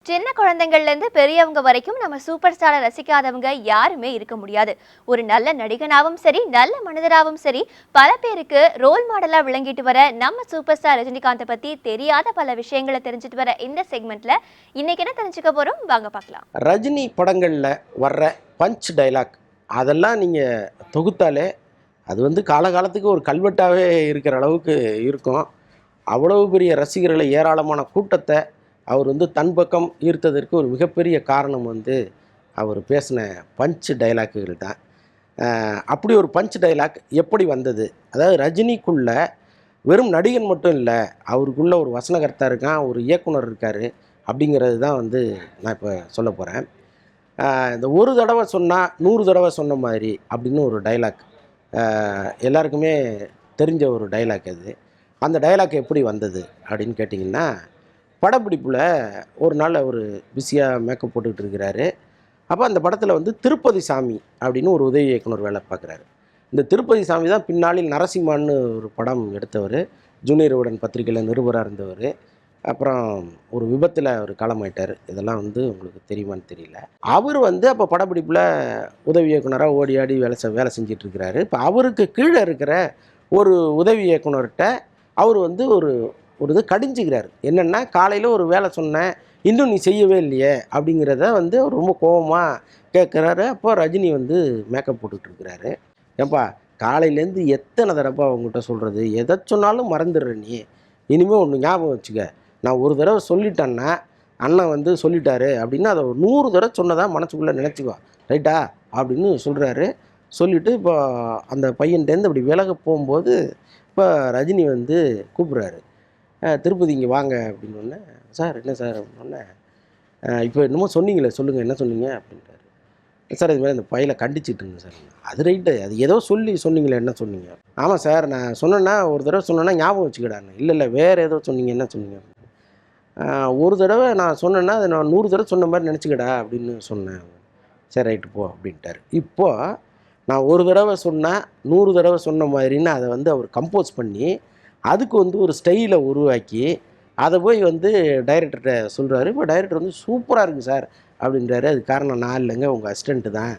சின்ன குழந்தைங்கள்லேருந்து பெரியவங்க வரைக்கும் நம்ம சூப்பர் ஸ்டாரை ரசிக்காதவங்க யாருமே இருக்க முடியாது. ஒரு நல்ல நடிகனாவும் சரி, நல்ல மனிதராகவும் சரி, பல பேருக்கு ரோல் மாடலா விளங்கிட்டு வர நம்ம சூப்பர் ஸ்டார் ரஜினிகாந்தை பத்தி தெரியாத பல விஷயங்களை தெரிஞ்சுட்டு வர இந்த செக்மெண்ட்ல இன்னைக்கு என்ன தெரிஞ்சுக்க போறோம், வாங்க பார்க்கலாம். ரஜினி படங்களில் வர்ற பஞ்ச் டைலாக் அதெல்லாம் நீங்கள் தொகுத்தாலே அது வந்து காலகாலத்துக்கு ஒரு கல்வெட்டாகவே இருக்கிற அளவுக்கு இருக்கும். அவ்வளவு பெரிய ரசிகர்களை, ஏராளமான கூட்டத்தை அவர் வந்து தன் பக்கம் ஈர்த்ததற்கு ஒரு மிகப்பெரிய காரணம் வந்து அவர் பேசின பஞ்ச் டைலாக்குகள் தான். அப்படி ஒரு பஞ்ச் டைலாக் எப்படி வந்தது? அதாவது ரஜினிக்குள்ள வெறும் நடிகன் மட்டும் இல்லை, அவருக்குள்ள ஒரு வசனகர்த்தா இருக்கான், ஒரு இயக்குனர் இருக்கார். அப்படிங்கிறது தான் வந்து நான் இப்போ சொல்ல போகிறேன். இந்த ஒரு தடவை சொன்னால் 100 தடவை சொன்ன மாதிரி அப்படின்னு ஒரு டைலாக் எல்லாருக்குமே தெரிஞ்ச ஒரு டைலாக் அது. அந்த டைலாக் எப்படி வந்தது அப்படின்னு கேட்டிங்கன்னா, படப்பிடிப்பில் ஒரு நாள் அவர் பிஸியாக மேக்கப் போட்டுக்கிட்டு இருக்கிறாரு. அப்போ அந்த படத்தில் வந்து திருப்பதி சாமி அப்படின்னு ஒரு உதவி இயக்குனர் வேலை பார்க்குறாரு. இந்த திருப்பதி சாமி தான் பின்னாளில் நரசிம்மான்னு ஒரு படம் எடுத்தவர். ஜூனியர் உடன் பத்திரிகையில் நிருபராக இருந்தவர். அப்புறம் ஒரு விபத்தில் அவர் காலமாயிட்டார். இதெல்லாம் வந்து உங்களுக்கு தெரியுமான்னு தெரியல. அவர் வந்து அப்போ படப்பிடிப்பில் உதவி இயக்குனராக ஓடி ஆடி வேலை செஞ்சிட்ருக்கிறாரு. இப்போ அவருக்கு கீழே இருக்கிற ஒரு உதவி இயக்குனர்கிட்ட அவர் வந்து ஒரு இது கடிஞ்சிக்கிறார். என்னென்னா, காலையில் ஒரு வேலை சொன்னேன், இன்னும் நீ செய்யவே இல்லையே அப்படிங்கிறத வந்து அவர் ரொம்ப கோபமாக கேட்குறாரு. அப்போ ரஜினி வந்து மேக்கப் போட்டுட்ருக்கிறாரு. ஏன்பா, காலையிலேருந்து எத்தனை தடவை அவங்ககிட்ட சொல்கிறது, எதை சொன்னாலும் மறந்துடுற நீ. இனிமேல் ஒன்று ஞாபகம் வச்சுக்க, நான் ஒரு தடவை சொல்லிட்டேன்னா அண்ணன் வந்து சொல்லிட்டாரு அப்படின்னா அதை ஒரு 100 தடவை சொன்னதாக மனசுக்குள்ளே நினச்சிக்கோ, ரைட்டா அப்படின்னு சொல்கிறாரு. சொல்லிவிட்டு இப்போ அந்த பையன்கிட்டேருந்து அப்படி விலக போகும்போது இப்போ ரஜினி வந்து கூப்பிட்றாரு, திருப்பதி இங்கே வாங்க அப்படின்னோடனே, சார் என்ன சார் அப்படின்னோடனே, இப்போ என்னமோ சொன்னீங்களே சொல்லுங்கள், என்ன சொன்னீங்க அப்படின்றாரு. சார் இது மாதிரி அந்த பையலை கண்டிச்சிட்டு இருந்தேன் சார். அது ரைட்டு, அது ஏதோ சொன்னீங்களே, என்ன சொன்னீங்க? ஆமாம் சார், நான் சொன்னேன்னா ஒரு தடவை சொன்னேன்னா ஞாபகம் வச்சுக்கிடான்னு. இல்லை வேறு ஏதோ சொன்னீங்க, என்ன சொன்னீங்க? ஒரு தடவை நான் சொன்னேன்னா அதை நான் 100 தடவை சொன்ன மாதிரி நினச்சிக்கிடா அப்படின்னு சொன்னேன். சரி ரைட்டு போ அப்படின்ட்டார். இப்போது நான் ஒரு தடவை சொன்னால் 100 தடவை சொன்ன மாதிரின்னு அதை வந்து அவர் கம்போஸ் பண்ணி அதுக்கு வந்து ஒரு ஸ்டைலை உருவாக்கி அதை போய் வந்து டைரக்டர்கிட்ட சொல்கிறாரு. இப்போ டைரக்டர் வந்து சூப்பராக இருக்குது சார் அப்படின்றாரு. அதுக்கு காரணம் நான் இல்லைங்க, உங்கள் அசிஸ்டண்ட்டு தான்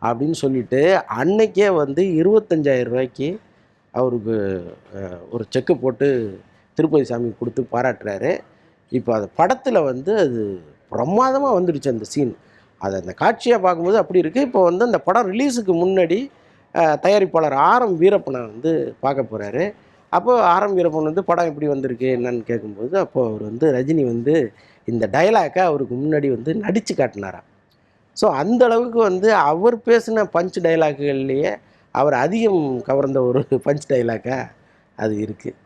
அப்படின்னு சொல்லிவிட்டு அன்னைக்கே வந்து 25,000 ரூபாய்க்கு அவருக்கு ஒரு செக்கு போட்டு திருப்பதி சாமி கொடுத்து பாராட்டுறாரு. இப்போ அது படத்தில் வந்து அது பிரமாதமாக வந்துடுச்சு அந்த சீன். அதை அந்த காட்சியாக பார்க்கும்போது அப்படி இருக்குது. இப்போ வந்து அந்த படம் ரிலீஸுக்கு முன்னாடி தயாரிப்பாளர் ஆர்.எம். வீரப்பனை வந்து பார்க்க போகிறாரு. அப்போது ஆர்.எம். வீரப்பன் வந்து படம் எப்படி வந்திருக்கு என்னன்னு கேட்கும்போது, அப்போது அவர் வந்து ரஜினி வந்து இந்த டைலாக்கை அவருக்கு முன்னாடி வந்து நடித்து காட்டினாராம். ஸோ அந்த அளவுக்கு வந்து அவர் பேசின பஞ்ச் டைலாக்குகள்லேயே அவர் அதிகம் கவர்ந்த ஒரு பஞ்ச் டைலாக்காக அது இருக்குது.